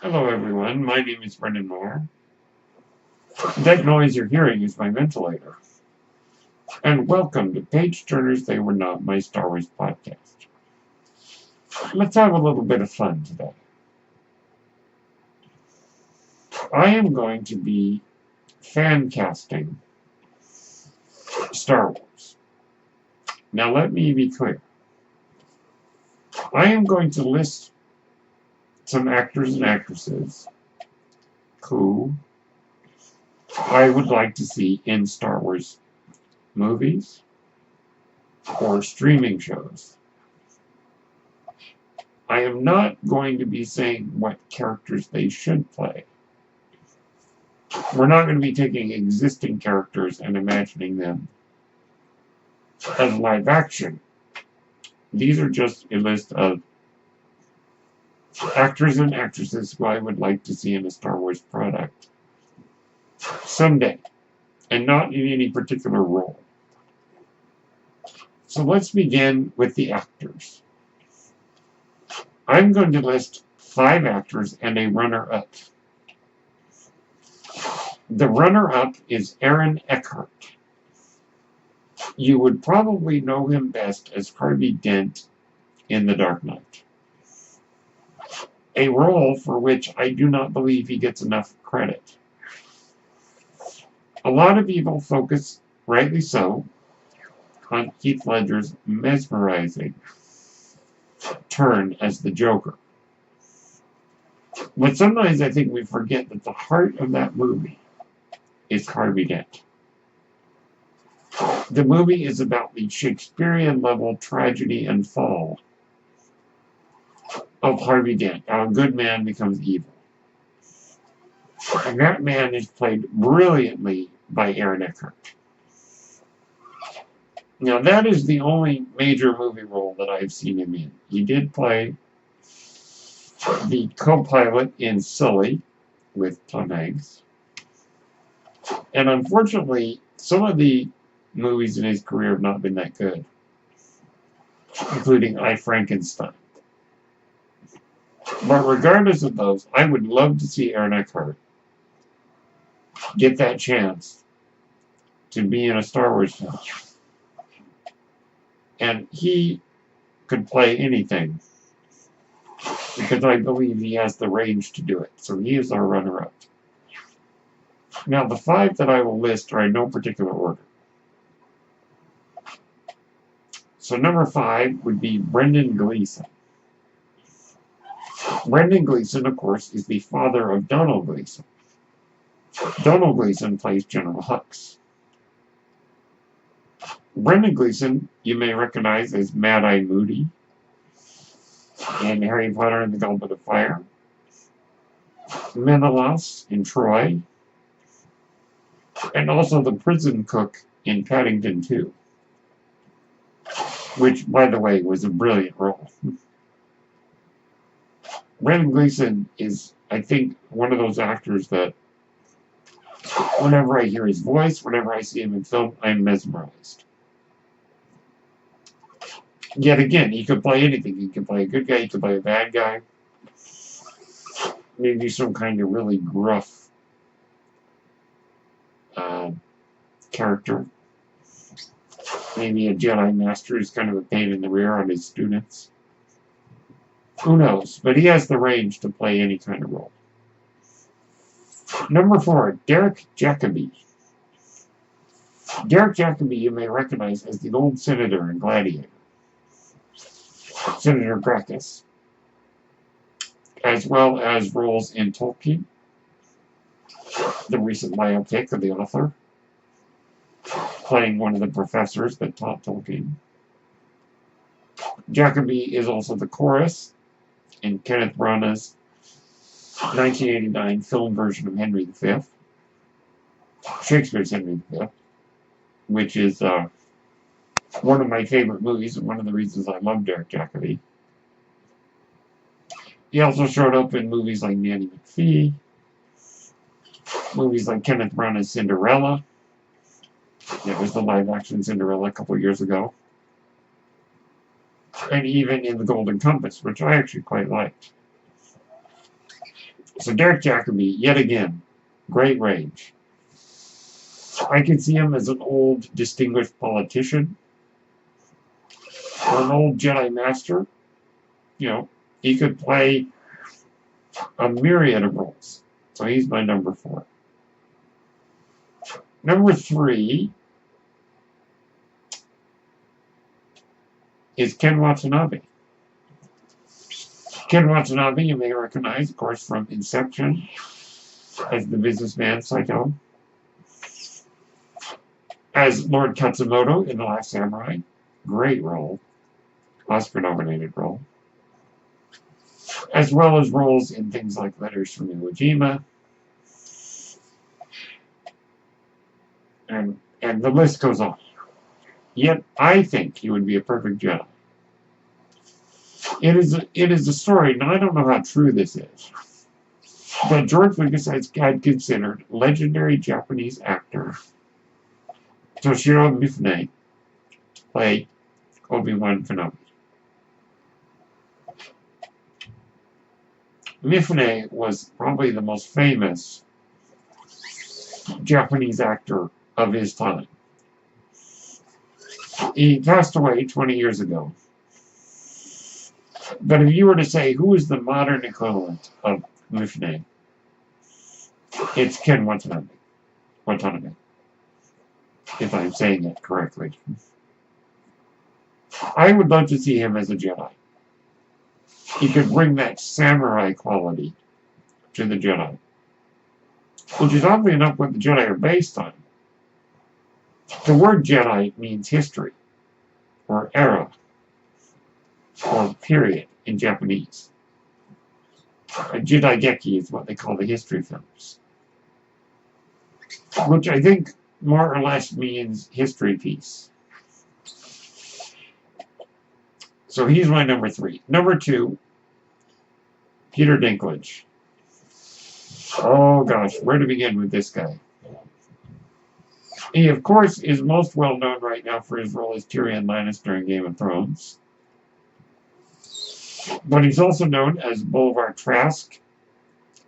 Hello everyone, my name is Brendan Moore. That noise you're hearing is my ventilator. And welcome to Page Turners They Were Not, my Star Wars podcast. Let's have a little bit of fun today. I am going to be fan casting Star Wars. Now let me be clear. I am going to list some actors and actresses who I would like to see in Star Wars movies or streaming shows. I am not going to be saying what characters they should play. We're not going to be taking existing characters and imagining them as live action. These are just a list of actors and actresses who I would like to see in a Star Wars product someday, and not in any particular role. So let's begin with the actors. I'm going to list 5 actors and a runner-up. The runner-up is Aaron Eckhart. You would probably know him best as Harvey Dent in The Dark Knight, a role for which I do not believe he gets enough credit. A lot of people focus, rightly so, on Heath Ledger's mesmerizing turn as the Joker. But sometimes I think we forget that the heart of that movie is Harvey Dent. The movie is about the Shakespearean-level tragedy and fall of Harvey Dent, how a good man becomes evil. And that man is played brilliantly by Aaron Eckhart. Now, that is the only major movie role that I've seen him in. He did play the co-pilot in Sully with Tom Hanks. And unfortunately, some of the movies in his career have not been that good, including I, Frankenstein. But regardless of those, I would love to see Aaron Eckhart get that chance to be in a Star Wars film. And he could play anything, because I believe he has the range to do it. So he is our runner-up. Now, the 5 that I will list are in no particular order. So number 5 would be Brendan Gleeson. Brendan Gleeson, of course, is the father of Donald Gleeson. Donald Gleeson plays General Hux. Brendan Gleeson, you may recognize as Mad-Eye Moody in Harry Potter and the Goblet of Fire, Menelaus in Troy, and also the prison cook in Paddington 2, which, by the way, was a brilliant role. Brendan Gleeson is, I think, one of those actors that whenever I hear his voice, whenever I see him in film, I'm mesmerized. Yet again, he could play anything. He could play a good guy, he could play a bad guy, maybe some kind of really gruff character. Maybe a Jedi Master who's kind of a pain in the rear on his students. Who knows? But he has the range to play any kind of role. Number 4, Derek Jacobi. Derek Jacobi you may recognize as the old senator in Gladiator, Senator Gracchus, as well as roles in Tolkien, the recent biopic of the author, playing one of the professors that taught Tolkien. Jacobi is also the chorus in Kenneth Branagh's 1989 film version of Henry V, Shakespeare's Henry V, which is one of my favorite movies and one of the reasons I love Derek Jacobi. He also showed up in movies like Nanny McPhee, movies like Kenneth Branagh's Cinderella. It was the live-action Cinderella a couple years ago. And even in The Golden Compass, which I actually quite liked. So Derek Jacobi, yet again, great range. I can see him as an old, distinguished politician, or an old Jedi Master. You know, he could play a myriad of roles. So he's my number 4. Number 3 is Ken Watanabe. Ken Watanabe, you may recognize, of course, from Inception as the businessman Saito, as Lord Katsumoto in The Last Samurai. Great role. Oscar-nominated role. As well as roles in things like Letters from Iwo Jima. And the list goes on. Yet, I think he would be a perfect Jedi. It is a story, and I don't know how true this is, that George Lucas had considered legendary Japanese actor Toshiro Mifune to play Obi-Wan Kenobi. Mifune was probably the most famous Japanese actor of his time. He passed away 20 years ago. But if you were to say who is the modern equivalent of Mifune, it's Ken Watanabe. If I'm saying it correctly. I would love to see him as a Jedi. He could bring that samurai quality to the Jedi, which is oddly enough what the Jedi are based on. The word Jedi means history, or era, or period in Japanese. Jidaigeki is what they call the history films, which I think more or less means history piece. So he's my number 3. Number 2, Peter Dinklage. Oh gosh, where to begin with this guy? He, of course, is most well known right now for his role as Tyrion Lannister in Game of Thrones. But he's also known as Boulevard Trask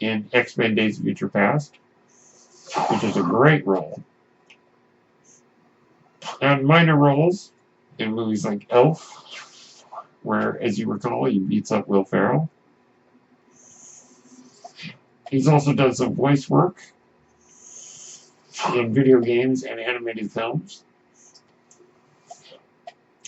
in X-Men Days of Future Past, which is a great role. And minor roles in movies like Elf, where, as you recall, he beats up Will Ferrell. He's also done some voice work in video games and animated films.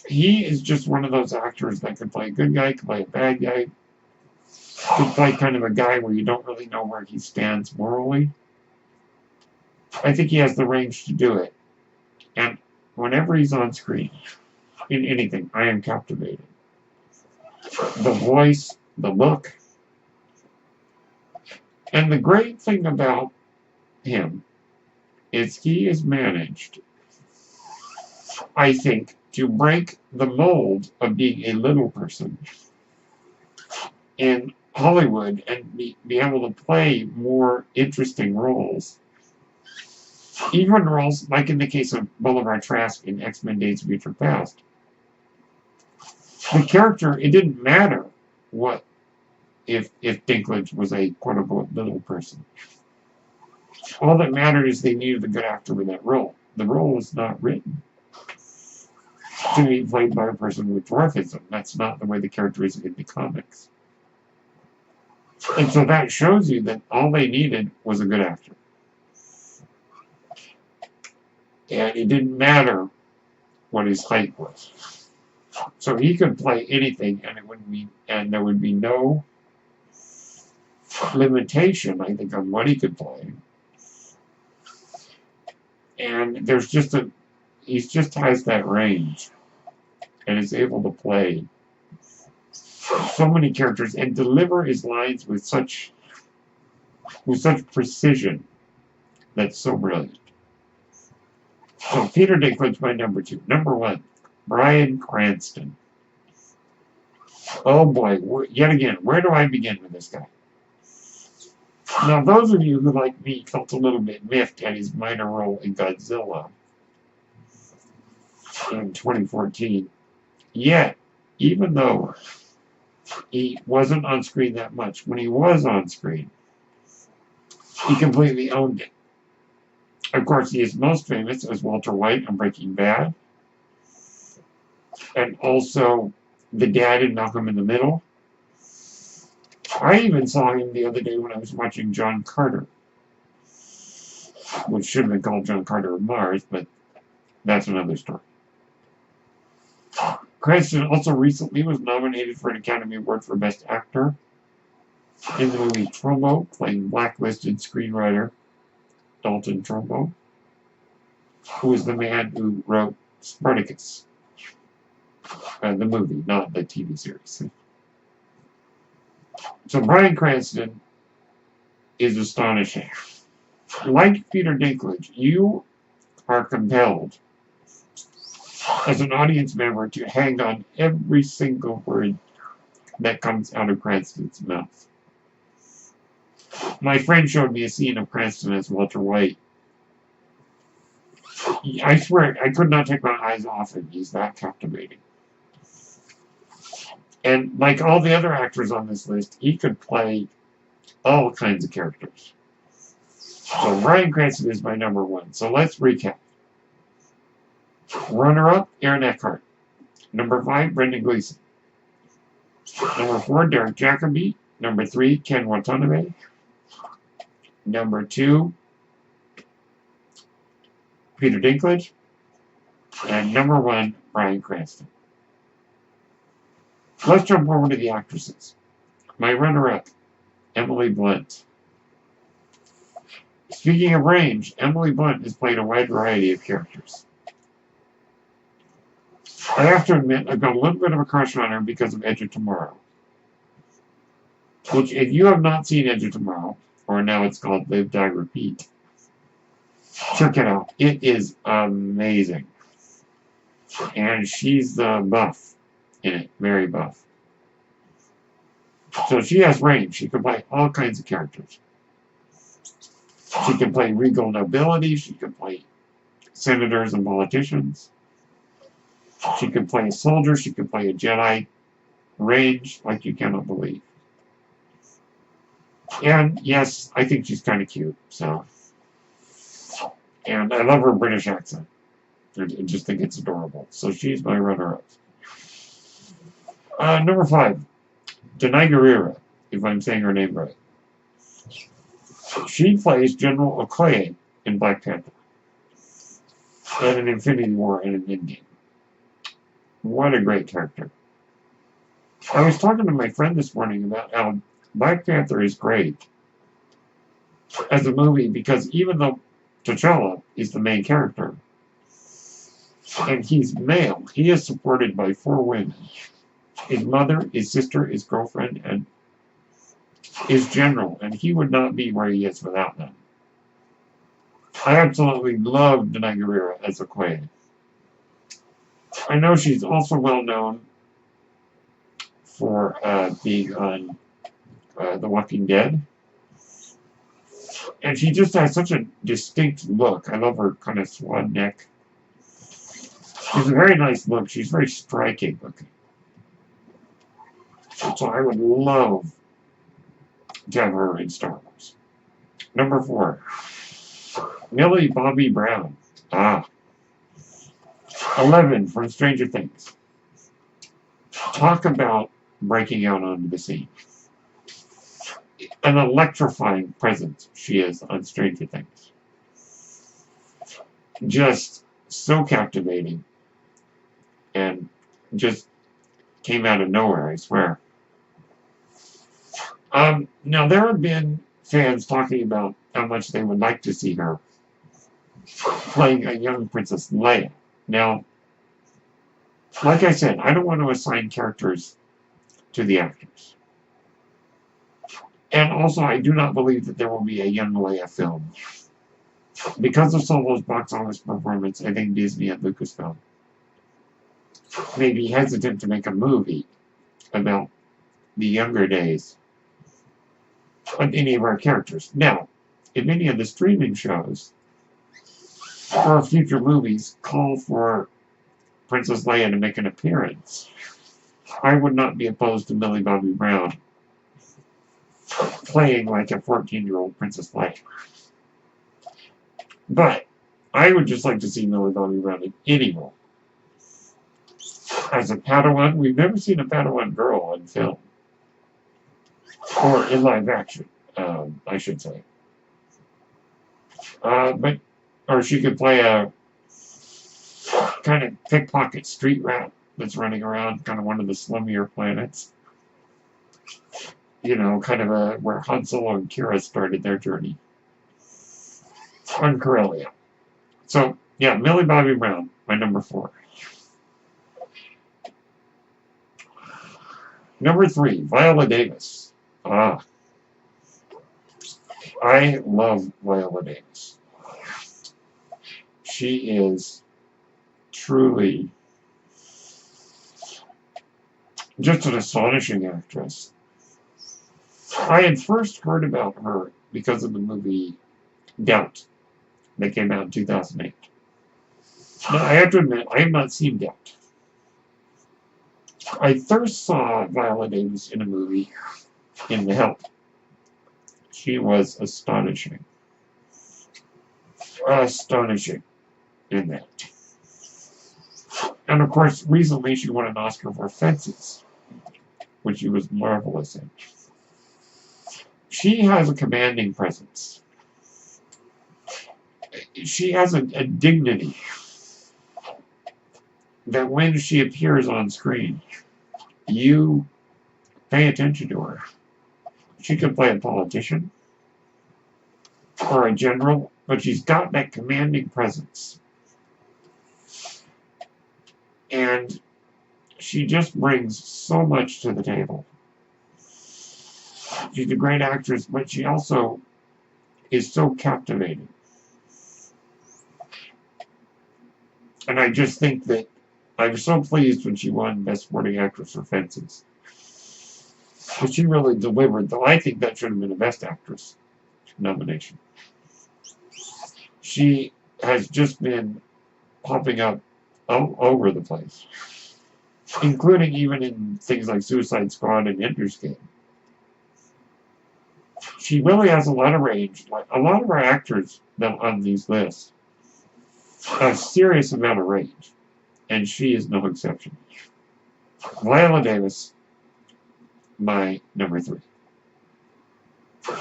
He is just one of those actors that could play a good guy, could play a bad guy, could play kind of a guy where you don't really know where he stands morally. I think he has the range to do it. And whenever he's on screen, in anything, I am captivated. The voice, the look. And the great thing about him is he has managed, I think, to break the mold of being a little person in Hollywood and be able to play more interesting roles. Even roles, like in the case of Boulevard Trask in X-Men Days of Future Past. The character, it didn't matter what if Dinklage was a quote-unquote little person. All that mattered is they needed a good actor with that role. The role was not written to be played by a person with dwarfism. That's not the way the character is in the comics. And so that shows you that all they needed was a good actor. And it didn't matter what his height was. So he could play anything, and there would be no limitation, I think, on what he could play. And there's just he just has that range and is able to play so many characters and deliver his lines with such precision that's so brilliant. So Peter Dinklage, my number 2. Number 1, Bryan Cranston. Oh boy, yet again, where do I begin with this guy? Now, those of you who, like me, felt a little bit miffed at his minor role in Godzilla in 2014, yet, even though he wasn't on screen that much, when he was on screen, He completely owned it. Of course, he is most famous as Walter White on Breaking Bad, and also the dad in Malcolm in the Middle. I even saw him the other day when I was watching John Carter, which should have been called John Carter of Mars, but that's another story. Cranston also recently was nominated for an Academy Award for Best Actor in the movie Trumbo, playing blacklisted screenwriter Dalton Trumbo, who is the man who wrote Spartacus, the movie, not the TV series. So Bryan Cranston is astonishing. Like Peter Dinklage, you are compelled as an audience member to hang on every single word that comes out of Cranston's mouth. My friend showed me a scene of Cranston as Walter White. I swear, I could not take my eyes off him. He's that captivating. And like all the other actors on this list, he could play all kinds of characters. So Bryan Cranston is my number one. So let's recap. Runner-up, Aaron Eckhart. Number 5, Brendan Gleeson. Number 4, Derek Jacobi. Number 3, Ken Watanabe. Number 2, Peter Dinklage. And number 1, Bryan Cranston. Let's jump over to the actresses. My runner-up, Emily Blunt. Speaking of range, Emily Blunt has played a wide variety of characters. I have to admit, I've got a little bit of a crush on her because of Edge of Tomorrow. Which, if you have not seen Edge of Tomorrow, or now it's called Live, Die, Repeat, check it out. It is amazing. And she's the buff in it, very buff. So she has range. She can play all kinds of characters. She can play regal nobility. She can play senators and politicians. She can play a soldier. She can play a Jedi. Range like you cannot believe. And yes, I think she's kind of cute. So, and I love her British accent. I just think it's adorable. So she's my runner-up. Number 5, Danai Gurira, if I'm saying her name right. She plays General Okoye in Black Panther, and in Infinity War and in Endgame. What a great character. I was talking to my friend this morning about how Black Panther is great as a movie because even though T'Challa is the main character, and he's male, he is supported by 4 women. His mother, his sister, his girlfriend, and his general, and he would not be where he is without them. I absolutely love Danai Gurira as Okoye. I know she's also well known for being on The Walking Dead. And she just has such a distinct look. I love her kind of swan neck. She's a very nice look. She's very striking looking. So I would love to have her in Star Wars. Number 4, Millie Bobby Brown. 11 from Stranger Things. Talk about breaking out onto the scene. An electrifying presence she is on Stranger Things. Just so captivating. And just came out of nowhere, I swear. Now, there have been fans talking about how much they would like to see her playing a young Princess Leia. Now, like I said, I don't want to assign characters to the actors. And also, I do not believe that there will be a young Leia film. Because of Solo's box office performance, I think Disney and Lucasfilm may be hesitant to make a movie about the younger days of any of our characters. Now, if any of the streaming shows or future movies call for Princess Leia to make an appearance, I would not be opposed to Millie Bobby Brown playing like a 14-year-old Princess Leia. But I would just like to see Millie Bobby Brown in any role. As a Padawan, we've never seen a Padawan girl on film. Or in live action, I should say. Or she could play a kind of pickpocket street rat that's running around kind of one of the slummier planets. You know, kind of where Han Solo and Kira started their journey. On Corellia. So, yeah, Millie Bobby Brown, my number 4. Number 3, Viola Davis. I love Viola Davis. She is truly just an astonishing actress. I had first heard about her because of the movie Doubt that came out in 2008. Now, I have to admit, I have not seen Doubt. I first saw Viola Davis in a movie in The Help. She was astonishing. Astonishing in that. And of course, recently she won an Oscar for Fences, which she was marvelous in. She has a commanding presence. She has a dignity that when she appears on screen, you pay attention to her. She could play a politician or a general, but she's got that commanding presence. And she just brings so much to the table. She's a great actress, but she also is so captivating. And I just think that I was so pleased when she won Best Supporting Actress for Fences. But she really delivered, though I think that should have been a Best Actress nomination. She has just been popping up all over the place, including even in things like Suicide Squad and Ender's Game. She really has a lot of range. Like a lot of our actors that on these lists have a serious amount of range, and she is no exception. Viola Davis, my number 3.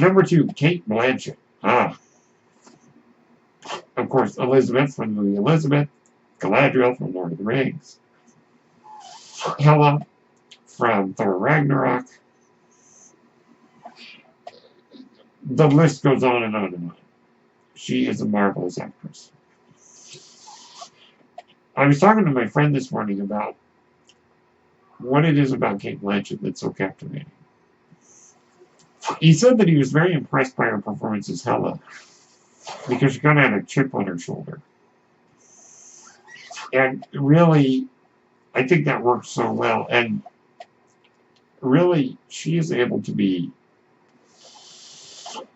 Number 2, Cate Blanchett. Of course, Elizabeth from the movie Elizabeth, Galadriel from Lord of the Rings, Hela from Thor Ragnarok. The list goes on and on and on. She is a marvelous actress. I was talking to my friend this morning about what it is about Cate Blanchett that's so captivating. He said that he was very impressed by her performance as Hela because she kind of had a chip on her shoulder. And really, I think that works so well. And really, she is able to be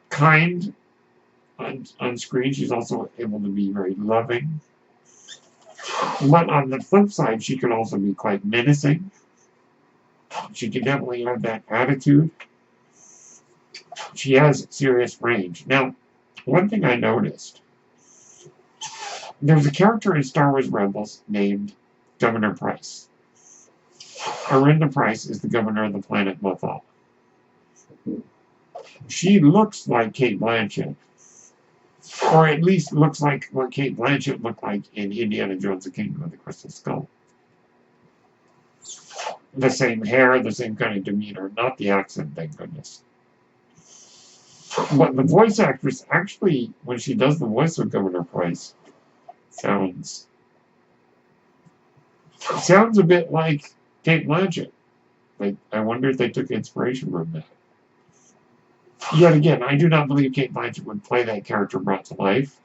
kind on screen. She's also able to be very loving. But on the flip side, she can also be quite menacing. She can definitely have that attitude. She has serious range. Now, one thing I noticed, there's a character in Star Wars Rebels named Governor Pryce. Arinda Pryce is the governor of the planet Lothal. She looks like Cate Blanchett, or at least looks like what Cate Blanchett looked like in Indiana Jones: The Kingdom of the Crystal Skull. The same hair, the same kind of demeanor, not the accent, thank goodness. But the voice actress actually, when she does the voice of Governor Pryce, sounds a bit like Cate Blanchett. Like, I wonder if they took inspiration from that. Yet again, I do not believe Cate Blanchett would play that character brought to life.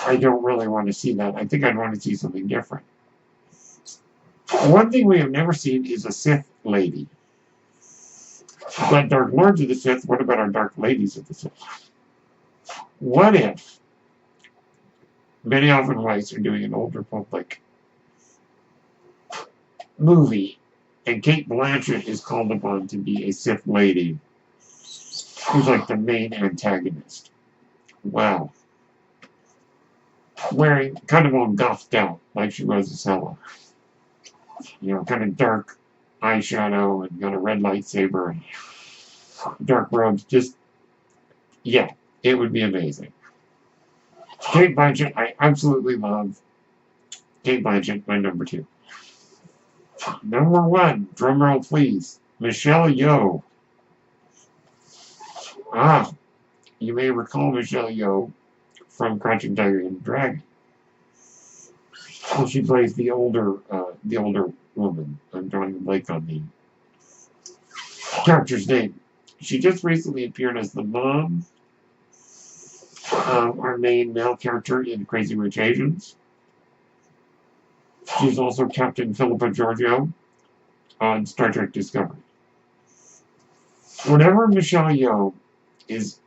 I don't really want to see that. I think I'd want to see something different. One thing we have never seen is a Sith lady. But Dark Lords of the Sith, what about our Dark Ladies of the Sith? What if Benioff and Weiss are doing an Old Republic movie and Cate Blanchett is called upon to be a Sith lady who's like the main antagonist. Wow. Wearing kind of all gothed out, like she was a Sella. You know, kind of dark eyeshadow and got a red lightsaber and dark robes. Just, yeah, it would be amazing. Cate Blanchett, I absolutely love. Cate Blanchett, my number 2. Number 1, drumroll please, Michelle Yeoh. Ah, you may recall Michelle Yeoh from Crouching Tiger, Hidden Dragon. Well, she plays the older woman. I'm drawing a blank on the character's name. She just recently appeared as the mom of our main male character in Crazy Rich Asians. She's also Captain Philippa Georgiou on Star Trek Discovery. Whenever Michelle Yeoh is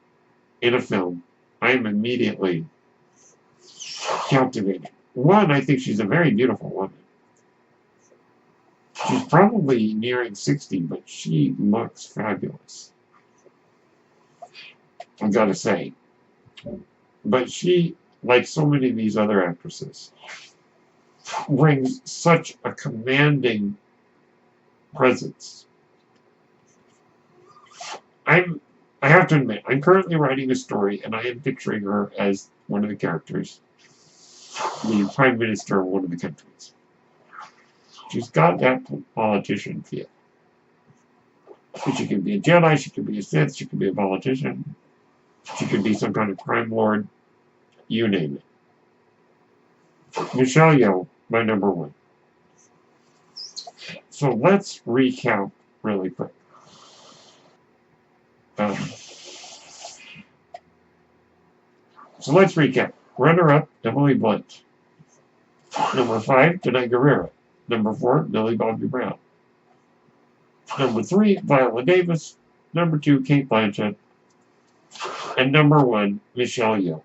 in a film, I am immediately captivated. One, I think she's a very beautiful woman. She's probably nearing 60, but she looks fabulous. I've got to say. But she, like so many of these other actresses, brings such a commanding presence. I have to admit, I'm currently writing a story, and I am picturing her as one of the characters, the Prime Minister of one of the countries. She's got that politician feel. She could be a Jedi, she could be a Sith, she could be a politician, she could be some kind of crime lord, you name it. Michelle Yeoh, my number 1. So let's recap really quick. So let's recap. Runner-up, Emily Blunt. Number 5, Danai Gurira. Number 4, Millie Bobby Brown. Number 3, Viola Davis. Number 2, Cate Blanchett. And number 1, Michelle Yeoh.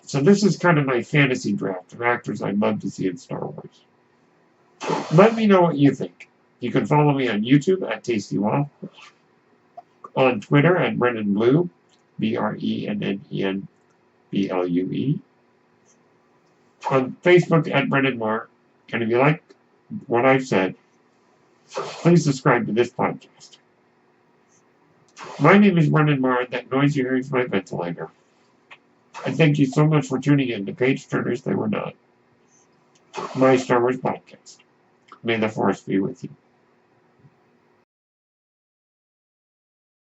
So this is kind of my fantasy draft of actors I'd love to see in Star Wars. Let me know what you think. You can follow me on YouTube at Tasty Waffle, on Twitter at Brennan Blue, BRENNENBLUE, on Facebook at Brennan Marr. And if you like what I've said, please subscribe to this podcast. My name is Brennan Marr. That noise you hear is my ventilator. I thank you so much for tuning in to Page Turners They Were Not, my Star Wars podcast. May the Force be with you.